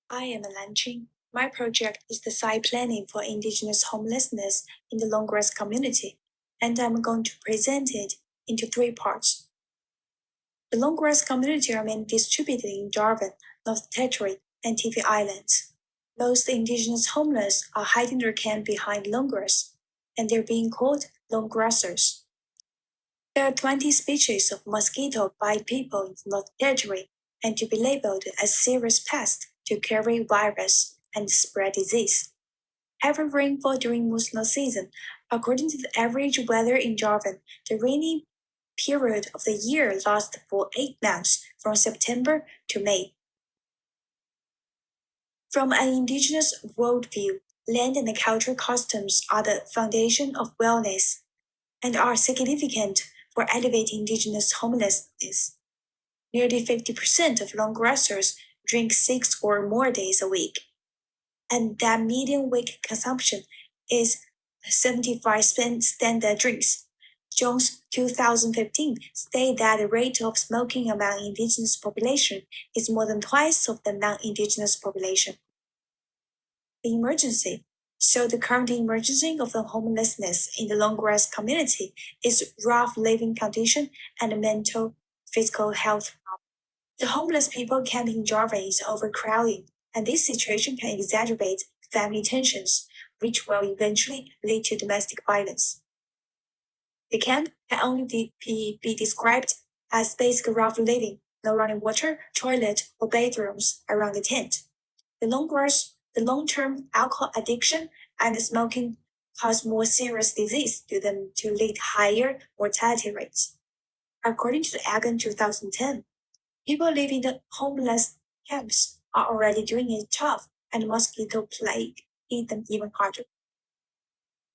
I am Lanqing. My project is the site planning for indigenous homelessness in the long-grass community, and I'm going to present it into three parts. The long-grass community are mainly distributed in Java, North Territory, and TV Islands. Most indigenous homeless are hiding their camp behind long-grass, and they're being called long-grassers. There are 20 species of mosquito bite people in the North Territory, and to be labeled as serious pests to carry virus and spread disease. Every rainfall during monsoon season, according to the average weather in Java, the rainy period of the year lasts for 8 months, from September to May. From an indigenous worldview, land and cultural customs are the foundation of wellness and are significant for elevating indigenous homelessness. Nearly 50% of long-grassers drink 6 or more days a week, and that median week consumption is 75 standard drinks. Jones 2015 stated that the rate of smoking among indigenous population is more than twice of the non-indigenous population. The emergency. So the current emergency of the homelessness in the long-grass community is rough living condition and mental physical health problem. The homeless people camp in Java is overcrowding, and this situation can exacerbate family tensions, which will eventually lead to domestic violence. The camp can only be described as basic rough living, no running water, toilet, or bathrooms around the tent. The long-term alcohol addiction and smoking cause more serious disease to them to lead higher mortality rates. According to the Agon 2010, people living in the homeless camps are already doing it tough, and mosquito plague hit them even harder.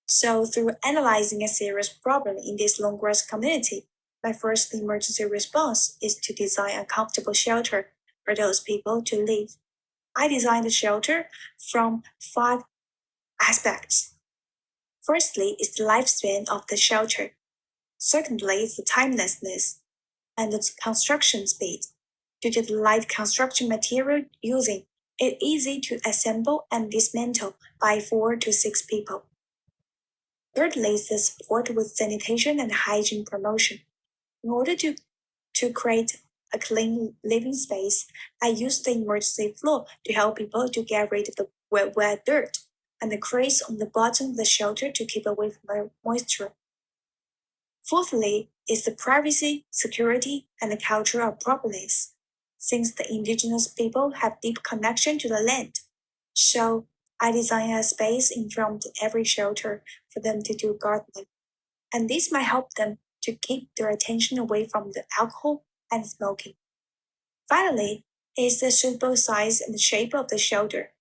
So through analyzing a serious problem in this long-grass community, my first emergency response is to design a comfortable shelter for those people to live. I designed the shelter from 5 aspects. Firstly is the lifespan of the shelter. Secondly is the timelessness and the construction speed. Due to the light construction material using, it's easy to assemble and dismantle by 4 to 6 people. Thirdly is the support with sanitation and hygiene promotion. In order to create a clean living space, I used the emergency floor to help people to get rid of the wet dirt and the crates on the bottom of the shelter to keep away from moisture. Fourthly is the privacy, security, and the cultural appropriateness, since the indigenous people have deep connection to the land. So I designed a space in front of every shelter for them to do gardening, and this might help them to keep their attention away from the alcohol and smoking. Finally, is the suitable size and shape of the shelter.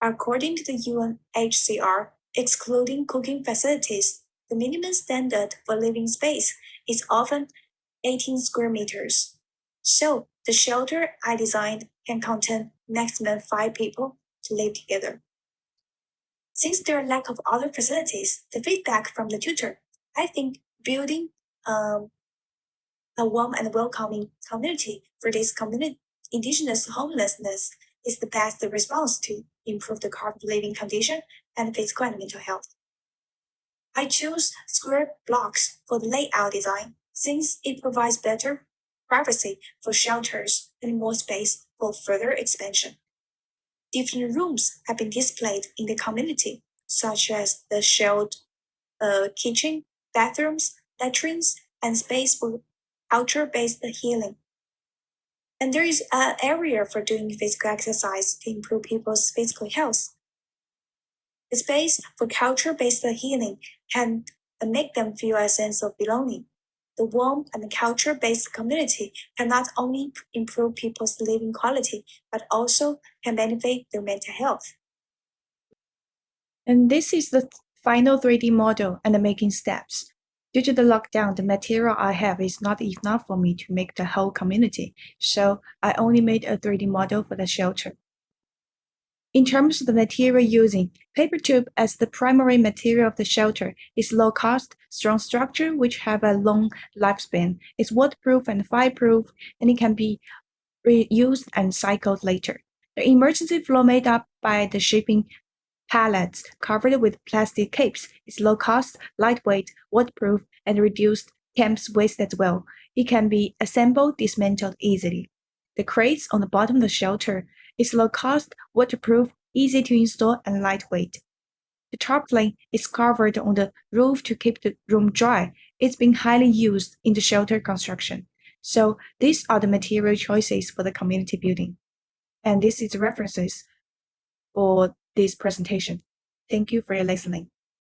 According to the UNHCR, excluding cooking facilities, the minimum standard for living space is often 18 square meters. So the shelter I designed can contain maximum 5 people to live together. Since there are lack of other facilities, the feedback from the tutor, I think building a warm and welcoming community for this indigenous homelessness is the best response to improve the current living condition and physical and mental health. I chose square blocks for the layout design since it provides better privacy for shelters and more space for further expansion. Different rooms have been displayed in the community, such as the shared kitchen, bathrooms, latrines, and space for culture-based healing. And there is an area for doing physical exercise to improve people's physical health. The space for culture-based healing can make them feel a sense of belonging. The warm and culture-based community can not only improve people's living quality, but also can benefit their mental health. And this is the final 3D model and the making steps. Due to the lockdown, the material I have is not enough for me to make the whole community, so I only made a 3D model for the shelter. In terms of the material using, paper tube as the primary material of the shelter is low cost, strong structure which have a long lifespan. It's waterproof and fireproof, and it can be reused and cycled later. The emergency floor made up by the shipping pallets covered with plastic capes is low cost, lightweight, waterproof, and reduced camp's waste as well. It can be assembled, dismantled easily. The crates on the bottom of the shelter is low cost, waterproof, easy to install, and lightweight. The tarpaulin is covered on the roof to keep the room dry. It's been highly used in the shelter construction. So these are the material choices for the community building. And this is the references for this presentation. Thank you for your listening.